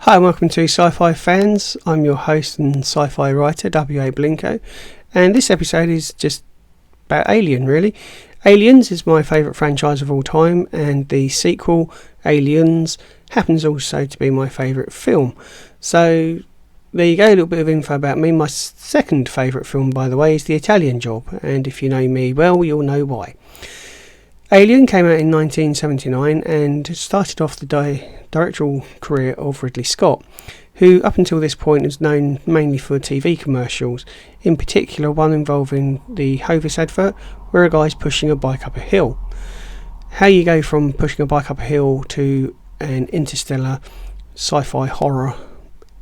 Hi and welcome to Sci-Fi Fans. I'm your host and sci-fi writer, W.A. Blinko, and this episode is just about Alien, really. Aliens is my favourite franchise of all time, and the sequel, Aliens, happens also to be my favourite film. So there you go, a little bit of info about me. My second favourite film, by the way, is The Italian Job, and if you know me well, you'll know why. Alien came out in 1979 and started off the directorial career of Ridley Scott, who up until this point is known mainly for TV commercials, in particular one involving the Hovis advert where a guy's pushing a bike up a hill. How you go from pushing a bike up a hill to an interstellar sci-fi horror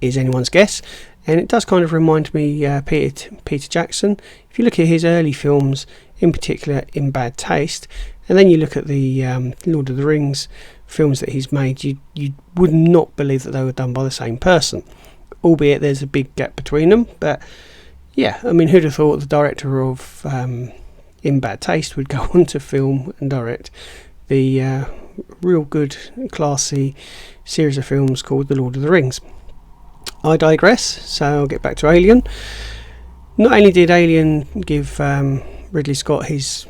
is anyone's guess, and it does kind of remind me Peter Jackson. If you look at his early films, in particular In Bad Taste, and then you look at the Lord of the Rings films that he's made, you would not believe that they were done by the same person, albeit there's a big gap between them. But yeah, I mean, who'd have thought the director of In Bad Taste would go on to film and direct the real good, classy series of films called The Lord of the Rings. I digress, so I'll get back to Alien. Not only did Alien give Ridley Scott his,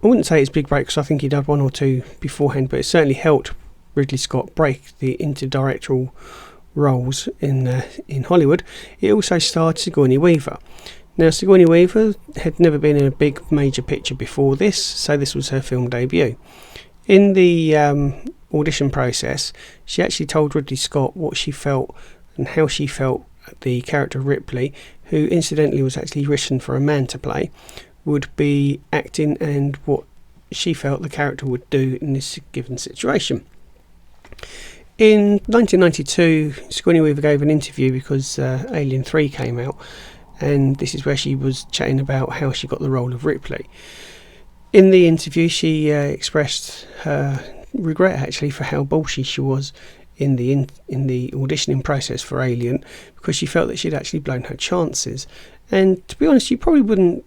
I wouldn't say his big break, because I think he'd had one or two beforehand, but it certainly helped Ridley Scott break into directorial roles in Hollywood. It also starred Sigourney Weaver. Now, Sigourney Weaver had never been in a big major picture before this, so this was her film debut. In the audition process, she actually told Ridley Scott what she felt and how she felt the character Ripley, who incidentally was actually written for a man to play, would be acting and what she felt the character would do in this given situation. In 1992, Squinny Weaver gave an interview because Alien 3 came out, and this is where she was chatting about how she got the role of Ripley. In the interview, she expressed her regret actually for how ballsy she was in the auditioning process for Alien, because she felt that she'd actually blown her chances. And to be honest, you probably wouldn't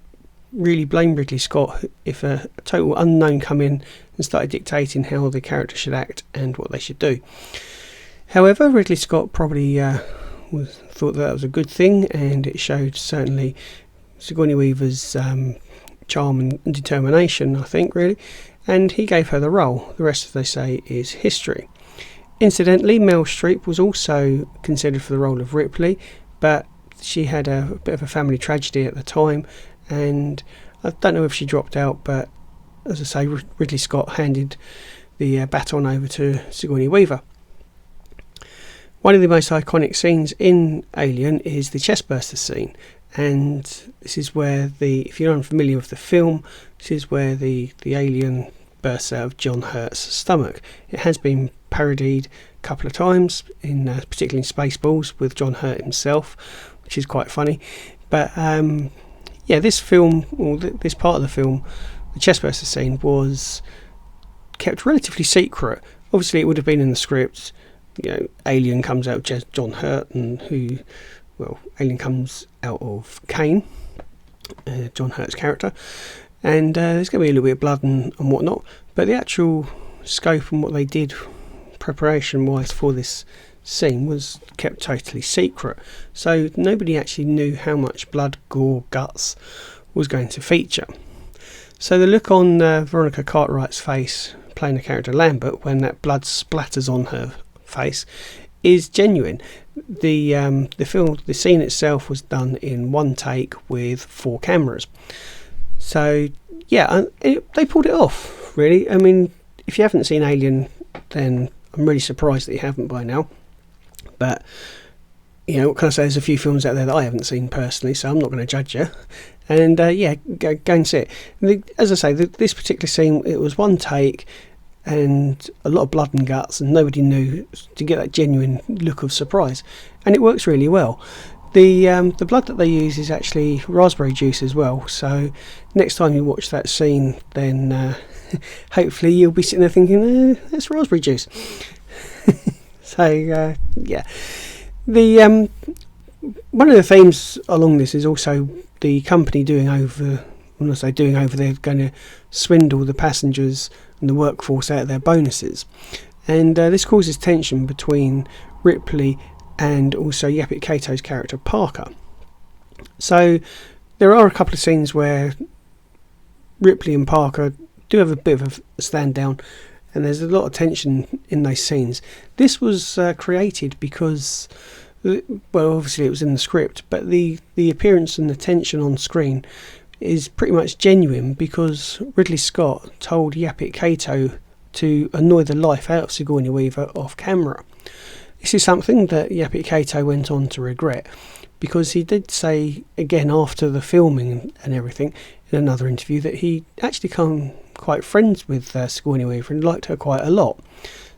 really blame Ridley Scott if a total unknown come in and started dictating how the character should act and what they should do. However, Ridley Scott probably thought that was a good thing, and it showed certainly Sigourney Weaver's charm and determination, I think, really, and he gave her the role. The rest, as they say, is history. Incidentally, Meryl Streep was also considered for the role of Ripley, but she had a bit of a family tragedy at the time, and I don't know if she dropped out, but as I say, Ridley Scott handed the baton over to Sigourney Weaver. One of the most iconic scenes in Alien is the chessburster scene, and this is where if you're unfamiliar with the film, this is where the alien bursts out of John Hurt's stomach. It has been parodied a couple of times, particularly in Spaceballs with John Hurt himself, which is quite funny. But this film, or this part of the film, the chestburster scene, was kept relatively secret. Obviously, it would have been in the script. You know, Alien comes out of John Hurt, and Alien comes out of Kane, John Hurt's character, and there's going to be a little bit of blood and whatnot. But the actual scope and what they did preparation-wise for this scene was kept totally secret, so nobody actually knew how much blood, gore, guts was going to feature. So the look on Veronica Cartwright's face playing the character Lambert when that blood splatters on her face is genuine. The scene itself was done in one take with 4 cameras, so yeah, they pulled it off, really. I mean, if you haven't seen Alien, then I'm really surprised that you haven't by now. But, you know, what can I say? There's a few films out there that I haven't seen personally, so I'm not going to judge you. And, go and see it. As I say, this particular scene, it was one take and a lot of blood and guts, and nobody knew, to get that genuine look of surprise. And it works really well. The blood that they use is actually raspberry juice as well, so next time you watch that scene, then hopefully you'll be sitting there thinking, that's raspberry juice. So the one of the themes along this is also the company doing over. When I say doing over, they're going to swindle the passengers and the workforce out of their bonuses, and this causes tension between Ripley, and also Yaphet Katto's character Parker. So there are a couple of scenes where Ripley and Parker do have a bit of a stand down, and there's a lot of tension in those scenes. This was created because, well, obviously it was in the script, but the appearance and the tension on screen is pretty much genuine, because Ridley Scott told Yaphet Katto to annoy the life out of Sigourney Weaver off camera. This is something that Yaphet Katto went on to regret, because he did say again after the filming and everything in another interview that he actually become quite friends with Sigourney Weaver and liked her quite a lot.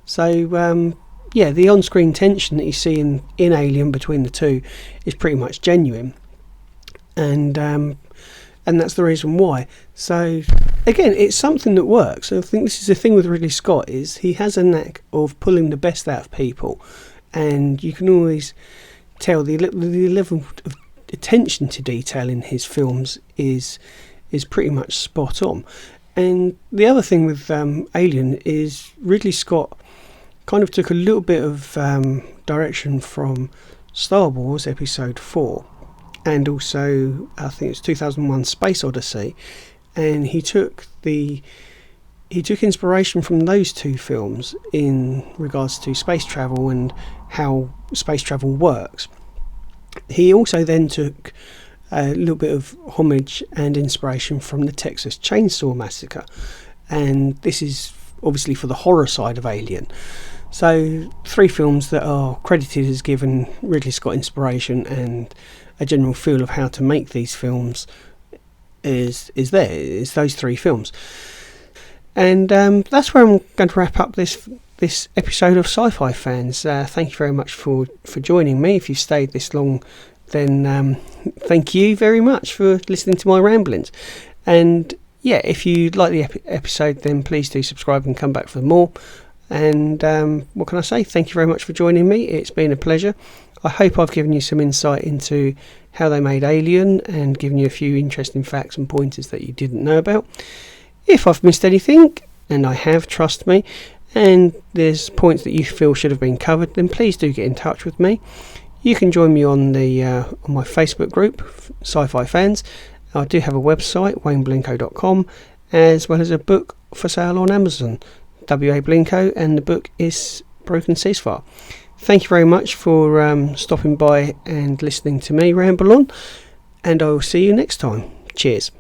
So yeah, the on-screen tension that you see in Alien between the two is pretty much genuine, and that's the reason why. So again, it's something that works. I think this is the thing with Ridley Scott, is he has a knack of pulling the best out of people, and you can always tell the level of attention to detail in his films is pretty much spot on. And the other thing with Alien is Ridley Scott kind of took a little bit of direction from Star Wars Episode 4, and also I think it's 2001 Space Odyssey, and he took inspiration from those two films in regards to space travel and how space travel works. He also then took a little bit of homage and inspiration from the Texas Chainsaw Massacre, and this is obviously for the horror side of Alien. So 3 films that are credited as giving Ridley Scott inspiration and a general feel of how to make these films is those 3 films. And that's where I'm going to wrap up this episode of Sci-Fi Fans. Thank you very much for joining me. If you've stayed this long, then thank you very much for listening to my ramblings. And yeah, if you like the episode, then please do subscribe and come back for more. And what can I say? Thank you very much for joining me. It's been a pleasure. I hope I've given you some insight into how they made Alien and given you a few interesting facts and pointers that you didn't know about. If I've missed anything, and I have, trust me, and there's points that you feel should have been covered, then please do get in touch with me. You can join me on my Facebook group, Sci-Fi Fans. I do have a website, wayneblinko.com, as well as a book for sale on Amazon, W.A. Blinko, and the book is Broken Ceasefire. Thank you very much for stopping by and listening to me ramble on, and I will see you next time. Cheers.